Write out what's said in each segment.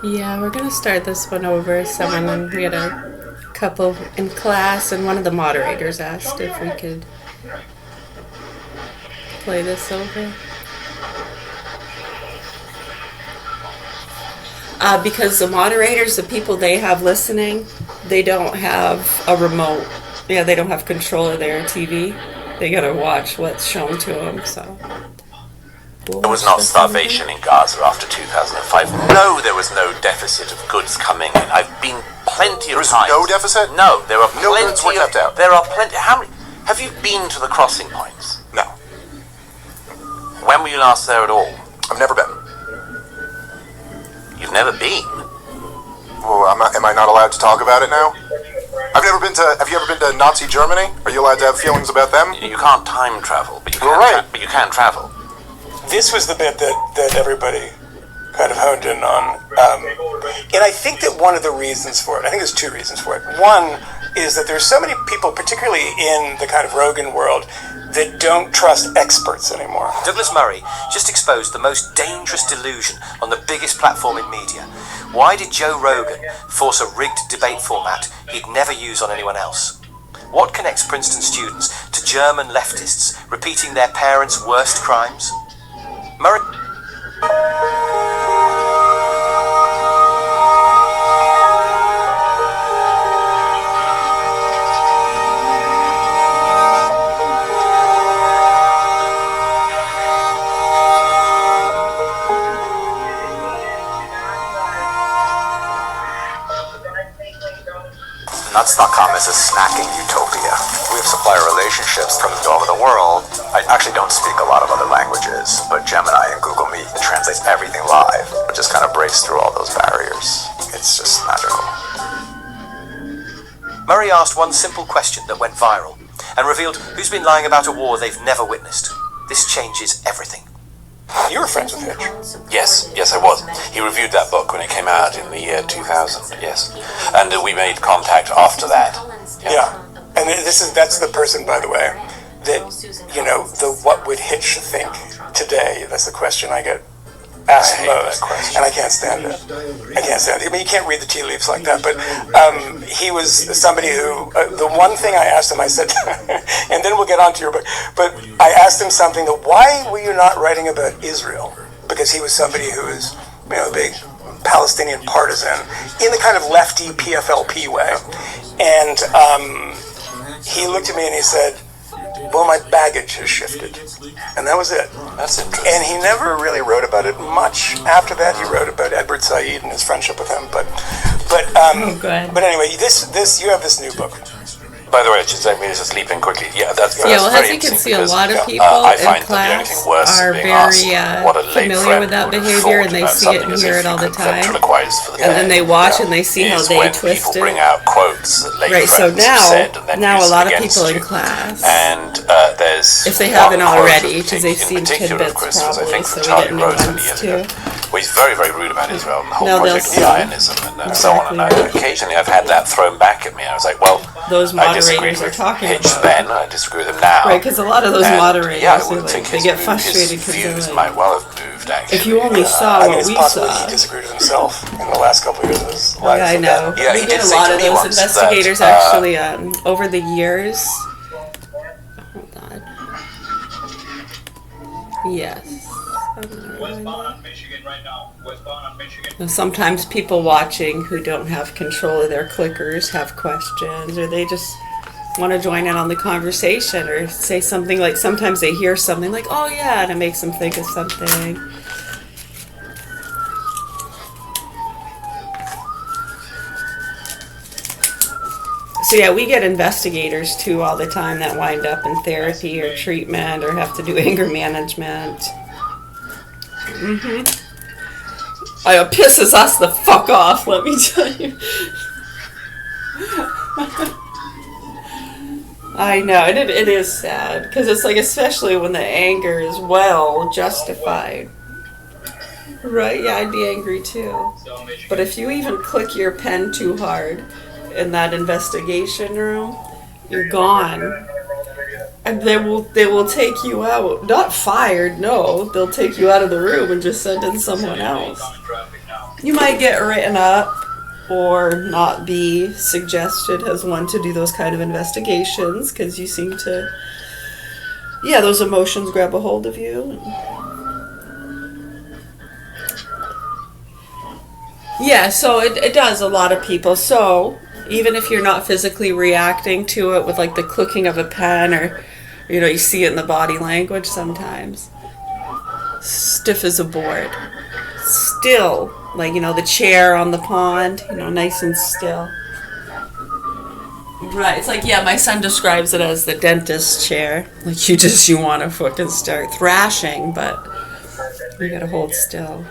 Yeah, we're gonna start this one over. Someone we had a couple in class, and one of the moderators asked if we could play this over. Because the moderators, the people they have listening, they don't have a remote. Yeah, they don't have control of their TV. They gotta watch what's shown to them. So we'll There was watch not this over. starvation in Gaza after 2005. No, there was no deficit of goods coming in. I've been plenty of There was times. no deficit? No, there are No plenty. goods were kept out. There are plenty. How many? Have you been to the crossing points? No, When were you last there at all? I've never been. You've never been. Well, am I not allowed to talk about it now? I've never been to. Have you ever been to Nazi Germany? Are you allowed to have feelings about them? You can't time travel, but you You're can. right. But you can travel. This was the bit that everybody kind of honed in on. And I think that one of the reasons for it, I think there's two reasons for it. One is that there's so many people, particularly in the kind of Rogan world, that don't trust experts anymore. Douglas Murray just exposed the most dangerous delusion on the biggest platform in media. Why did Joe Rogan force a rigged debate format he'd never use on anyone else? What connects Princeton students to German leftists repeating their parents' worst crimes? Murray... Nuts.com is a snacking utopia. We have supplier relationships from all over the world. I actually don't speak a lot of other languages, but Gemini and Google Meet translates everything live. It just kind of breaks through all those barriers. It's just magical. Murray asked one simple question that went viral and revealed who's been lying about a war they've never witnessed. This changes everything. You were friends with Hitch. Yes, I was. He reviewed that book when it came out in the year 2000. Yes, and we made contact after that. Yeah. And that's the person, by the way, that, the what would Hitch think today? That's the question I get asked I hate that most. question. And I can't stand it. I mean, you can't read the tea leaves like that, but he was somebody who, the one thing I asked him, I said, and then we'll get on to your book, but I asked him something that, why were you not writing about Israel? Because he was somebody who was, a big Palestinian partisan in the kind of lefty PFLP way. And he looked at me and he said, well, my baggage has shifted. And that was it. That's interesting. And he never really wrote about it much. After that, he wrote about Edward Said and his friendship with him. But good. anyway, this you have this new book. By the way, I should say, me just leap in quickly. Yeah, that's Yeah, well, very as you can interesting see, a because, lot of people I in find that the only class thing worse are than being very asked what a late familiar friend with that would have behavior, thought and they about see it something and as hear if it all the time. ventriloquized for the And day. then they watch and they see how Is they when twist people it. bring out quotes that late Right, so friends have said and then now use a them lot of against people in you. class, And there's if they one haven't quote already, in because they've seen particular of tidbits Christmas, I probably, think, so that we Charlie get new wrote many ones years too. ago, where he's very, very rude about Israel and the whole Now they'll project see Zionism and so on. And occasionally I've had that thrown back at me. I was like, well, Those I disagreed moderators are with talking Hitch about. then, I disagree with him now. Right, because a lot of those And, moderators, yeah, I they, would think they his get his frustrated because views they're might like, well have moved, actually. if you only saw I mean, what it's we possible saw. he disagreed with himself in the last couple of years of his life. Yeah, I know. Yeah, We he get did a say lot to of me those once that, investigators actually over the years. Hold on. Yes. Westbound on Michigan right now. Westbound on Michigan. Sometimes people watching who don't have control of their clickers have questions, or they just want to join in on the conversation or say something like, sometimes they hear something like, oh yeah, and it makes them think of something. So yeah, we get investigators too all the time that wind up in therapy or treatment or have to do anger management. It pisses us the fuck off, let me tell you. I know, and it is sad, because it's like, especially when the anger is well justified. Right, yeah, I'd be angry too. But if you even click your pen too hard in that investigation room, you're gone. And they will take you out. Not fired, no. They'll take you out of the room and just send in someone else. You might get written up or not be suggested as one to do those kind of investigations because you seem to, yeah, those emotions grab a hold of you. Yeah, so it does a lot of people. So even if you're not physically reacting to it with like the clicking of a pen or, you know, you see it in the body language sometimes. Stiff as a board. Still, like, you know, the chair on the pond, you know, nice and still. Right, it's like, yeah, my son describes it as the dentist chair. Like, you want to fucking start thrashing, but you gotta hold still.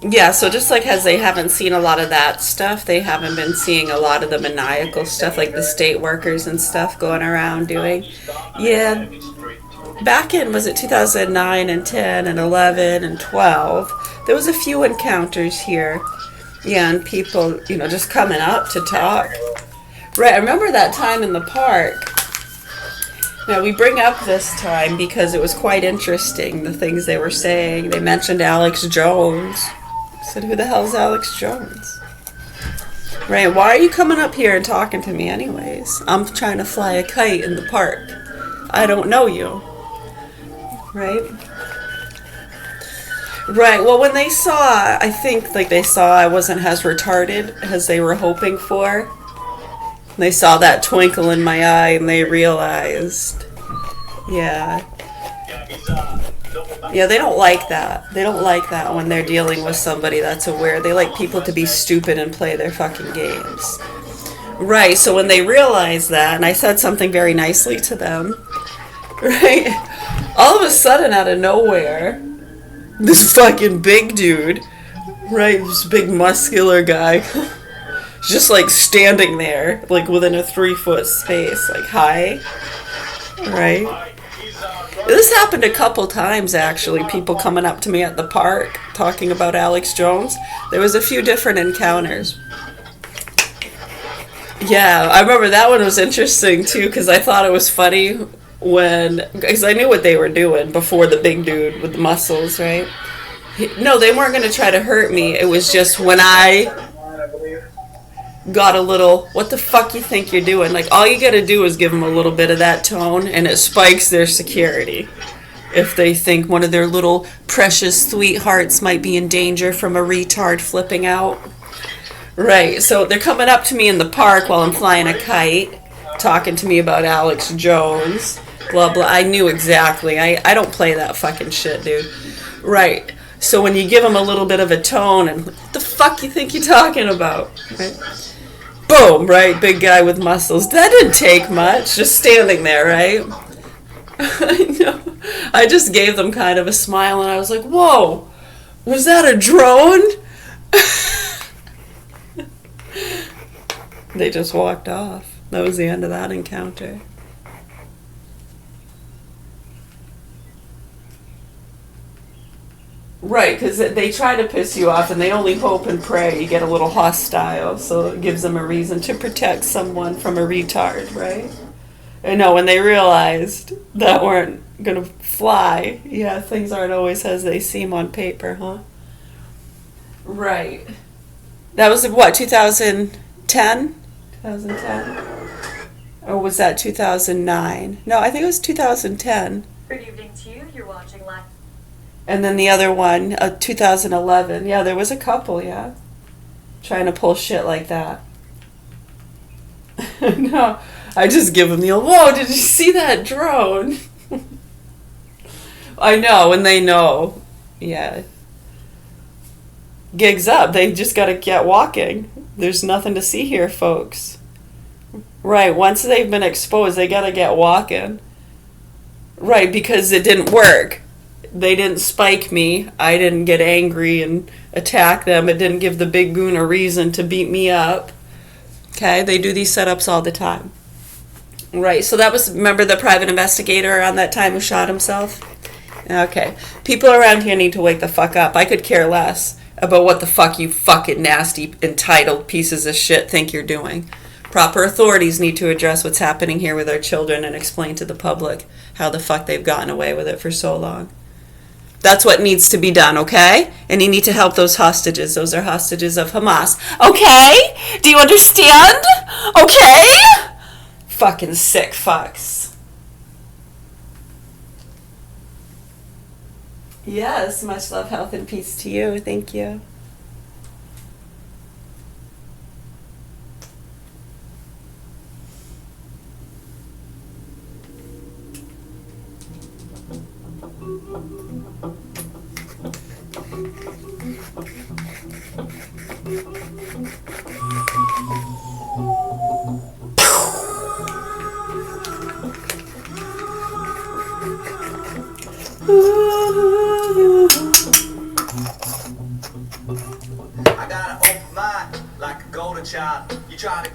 Yeah, so just like as they haven't seen a lot of that stuff, they haven't been seeing a lot of the maniacal stuff, like the state workers and stuff going around doing. Yeah, back in, was it 2009 and 10 and 11 and 12, there was a few encounters here. Yeah, and people, you know, just coming up to talk. Right, I remember that time in the park. Now, we bring up this time because it was quite interesting, the things they were saying. They mentioned Alex Jones. I said, who the hell's Alex Jones? Right, why are you coming up here and talking to me anyways? I'm trying to fly a kite in the park. I don't know you. Right? Right, well, when they saw, I think, like, they saw I wasn't as retarded as they were hoping for. They saw that twinkle in my eye and they realized, yeah, they don't like that. They don't like that when they're dealing with somebody that's aware. They like people to be stupid and play their fucking games. Right, so when they realized that, and I said something very nicely to them, right, all of a sudden out of nowhere, this fucking big dude, right, this big muscular guy, just like standing there, like within a 3-foot space, like, hi, right? This happened a couple times, actually, people coming up to me at the park, talking about Alex Jones. There was a few different encounters. Yeah, I remember that one was interesting, too, because I thought it was funny because I knew what they were doing before the big dude with the muscles, right? No, they weren't going to try to hurt me. It was just when I got a little, what the fuck you think you're doing? Like, all you gotta do is give them a little bit of that tone, and it spikes their security. If they think one of their little precious sweethearts might be in danger from a retard flipping out. Right, so they're coming up to me in the park while I'm flying a kite, talking to me about Alex Jones, blah, blah. I knew exactly. I don't play that fucking shit, dude. Right. So when you give them a little bit of a tone, and what the fuck you think you're talking about? Right? Boom, right? Big guy with muscles. That didn't take much. Just standing there, right? I know. I just gave them kind of a smile, and I was like, whoa, was that a drone? They just walked off. That was the end of that encounter. Right, because they try to piss you off and they only hope and pray you get a little hostile, so it gives them a reason to protect someone from a retard, right? I know, when they realized that weren't going to fly, yeah, things aren't always as they seem on paper, huh? Right. That was, what, 2010? 2010? Or was that 2009? No, I think it was 2010. Good evening to you. You're watching live. And then the other one, 2011. Yeah, there was a couple, yeah. Trying to pull shit like that. No, I just give them the old, whoa, did you see that drone? I know, and they know. Yeah. Gig's up. They just got to get walking. There's nothing to see here, folks. Right, once they've been exposed, they got to get walking. Right, because it didn't work. They didn't spike me. I didn't get angry and attack them. It didn't give the big goon a reason to beat me up. Okay, they do these setups all the time. Right, so that was, remember the private investigator around that time who shot himself? Okay. People around here need to wake the fuck up. I could care less about what the fuck you fucking nasty, entitled pieces of shit think you're doing. Proper authorities need to address what's happening here with our children and explain to the public how the fuck they've gotten away with it for so long. That's what needs to be done, okay? And you need to help those hostages. Those are hostages of Hamas. Okay? Do you understand? Okay? Fucking sick fucks. Yes, much love, health, and peace to you. Thank you. I got an open mind like a golden child. You try to